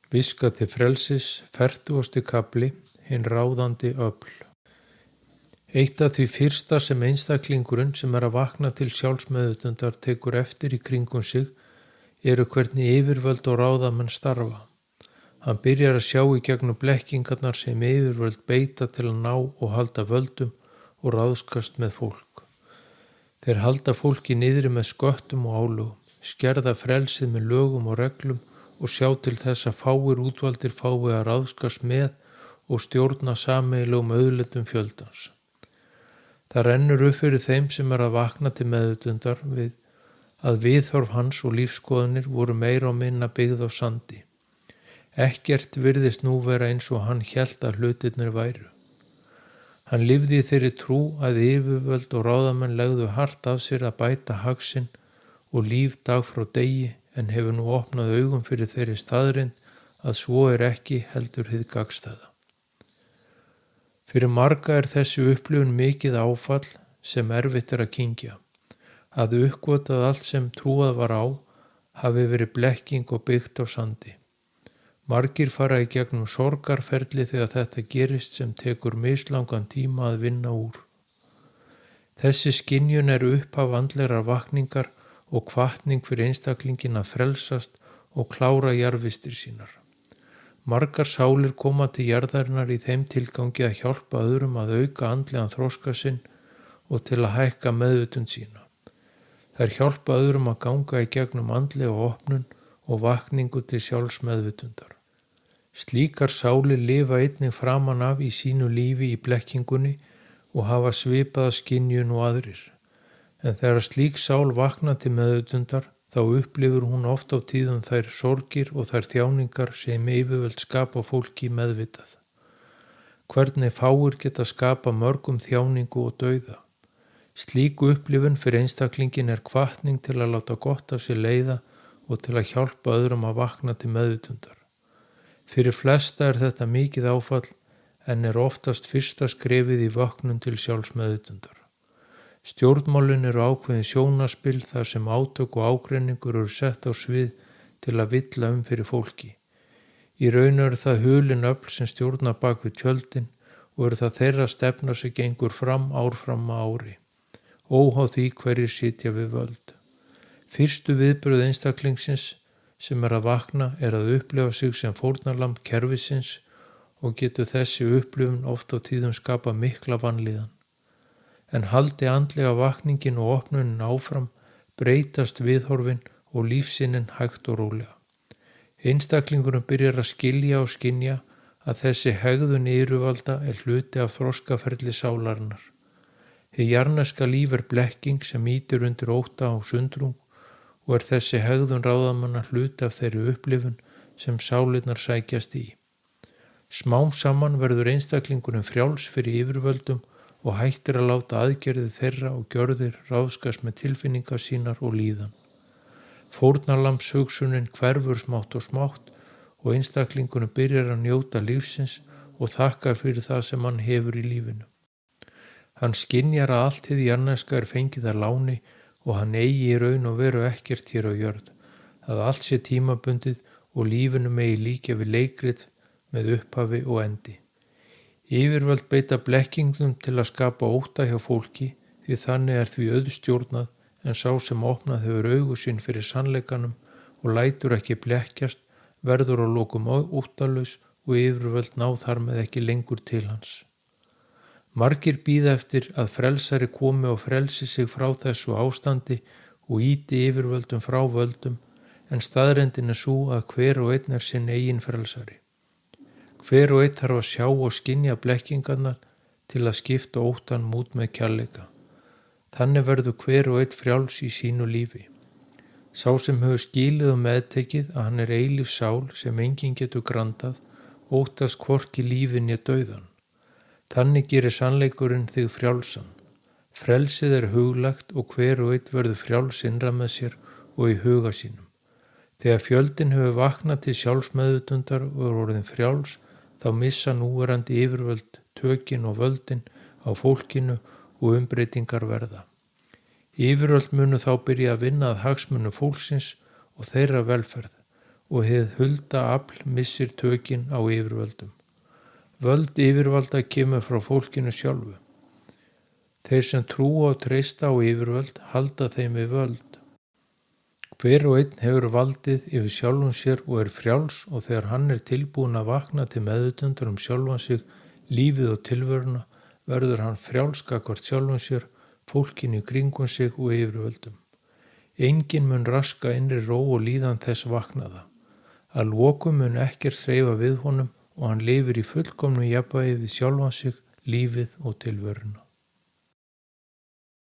Viska til frelsis, 40. kafli, hinn ráðandi öfl. Eitt af því fyrsta sem einstaklingurinn sem að vakna til sjálfsmeðvitundar tekur eftir í kringum sig eru hvernig yfirvöld og ráðamenn starfa. Hann byrjar að sjá í gegnum blekkingarnar sem yfirvöld beita til að ná og halda völdum og ráðskast með fólk. Þeir halda fólki niðri með sköttum og álögum, skerða frelsið með lögum og reglum og sjá til þess að fáir útvaldir fái að ráðskast með og stjórna sameiginlegum auðlindum fjöldans. Það rennur upp fyrir þeim sem að vakna til meðvitundar við að viðhorf hans og lífskoðanir voru meira og minna byggð á sandi. Ekkert virðist nú vera eins og hann hélt að hlutirnir væru. Hann lifði í þeirri trú að yfirvöld og ráðamenn legðu hart af sér að bæta hag sinn og líf dag frá degi en hefur nú opnað augum fyrir þeirri staðreynd að svo er ekki heldur hið gagnstæða. Fyrir marga er þessi upplifun mikið áfall sem erfitt er að kyngja. Að uppgötvað allt sem trúað var á hafi verið blekking og byggt á sandi. Margir fara í gegnum sorgarferli þegar þetta gerist sem tekur mislangan tíma að vinna úr. Þessi skynjun er upphaf andlegrar vakningar og hvatning fyrir einstaklingin að frelsast og klára jarðvistir sínar. Margar sálir koma til jarðarinnar í þeim tilgangi að hjálpa öðrum að auka andlegan þroska sinn og til að hækka meðvitund sína. Þær hjálpa öðrum að ganga í gegnum andlega opnun og vakningu til sjálfsmeðvitundar. Slíkar sálir lifa einnig framan af í sínu lífi í blekkingunni og hafa svipaða skynjun og aðrir. En þegar slík sál vakna til meðvitundar þá upplifur hún oft á tíðum þær sorgir og þær þjáningar sem yfirvöld skapa fólki meðvitað. Hvernig fáir geta skapa mörgum þjáningu og dauða. Slík upplifun fyrir einstaklingin er hvatning til að láta gott af sér leiða og til að hjálpa öðrum að vakna til meðvitundar. Fyrir flesta er þetta mikið áfall en er oftast fyrsta skrefið í vöknun til sjálfsmeðvitundar. Stjórnmálin eru ákveðin sjónaspil þar sem átök og ágreiningur eru sett á svið til að villa fyrir fólki. Í raun eru það hulin öfl sem stjórna bak við tjöldin og eru það þeirra stefna sem gengur fram ár fram að ári, óháð því hverjir sitja við völd. Fyrstu viðbrögð einstaklingsins sem er að vakna er að upplifa sig sem fórnarlamb kerfisins og getur þessi upplifun oft á tíðum skapa mikla vanlíðan. En haldi andlega vakningin og opnunin áfram breytast viðhorfin og lífsinin hægt og rólega. Einstaklingurum byrjar að skilja og skynja að þessi hegðun yfirvalda er hluti af þroskaferli sálarinnar. Hið jarneska líf er blekking sem ýtir undir ótta og sundrung og er þessi hegðun ráðamanna hluti af þeirri upplifun sem sálirnar sækjast í. Smám saman verður einstaklingurinn frjáls fyrir yfirvöldum og hættir að láta aðgerðir þeirra og gjörðir ráðskast með tilfinningar sínar og líðan. Fórnarlambshugsunin hverfur smátt og smátt og einstaklingurinn byrjar að njóta lífsins og þakkar fyrir það sem hann hefur í lífinu. Hann skynjar að allt hið jarneska er fengið að láni og hann eigi í raun og veru ekkert hér á jörð, að allt sé tímabundið og lífinu megi líkja við leikrit með upphafi og endi. Yfirvöld beita blekkingum til að skapa ótta hjá fólki því þannig er því auðstjórnað en sá sem opnað hefur augu sín fyrir sannleikanum og lætur ekki blekkjast verður á lokum óttalaus og yfirvöld ná þar með ekki lengur til hans. Margir bíða eftir að frelsari komi og frelsi sig frá þessu ástandi og ýti yfirvöldum frá völdum en staðreyndin er sú að hver og einn er sinn eigin frelsari. Hver og einn þarf að sjá og skynja blekkingarnar til að skipta óttan út með kærleika. Þannig verður hver og einn frjáls í sínu lífi. Sá sem hefur skilið og meðtekið að hann er eilíf sál sem enginn getur grandað, óttast hvorki lífin né dauðan. Þannig gerir sannleikurinn þig frjálsan. Frelsið er huglagt og hver og einn verður frjáls innra með sér og í huga sínum. Þegar fjöldin hefur vaknað til sjálfsmeðvitundar og er orðin frjáls, þá missa núverandi yfirvöld tökin og völdin á fólkinu og umbreytingar verða. Yfirvöld munu þá byrja að vinna að hagsmunum fólksins og þeirra velferð og hið hulda afl missir tökin á yfirvöldum. Völd yfirvalda kemur frá fólkinu sjálfu. Þeir sem trúa og treysta á yfirvöld halda þeim við völd. Hver og einn hefur valdið yfir sjálfum sér og er frjáls, og þegar hann er tilbúin að vakna til meðvitundar sjálfan sig, lífið og tilveruna, verður hann frjáls gagnvart sjálfum sér, fólkinu í kringum sig og yfirvöldum. Enginn mun raska innri ró og líðan þess vaknaða. Að lokum mun ekkert hreyfa við honum og hann lifir í fullkomnu jafnvægi við sjálfan sig, lífið og tilveruna.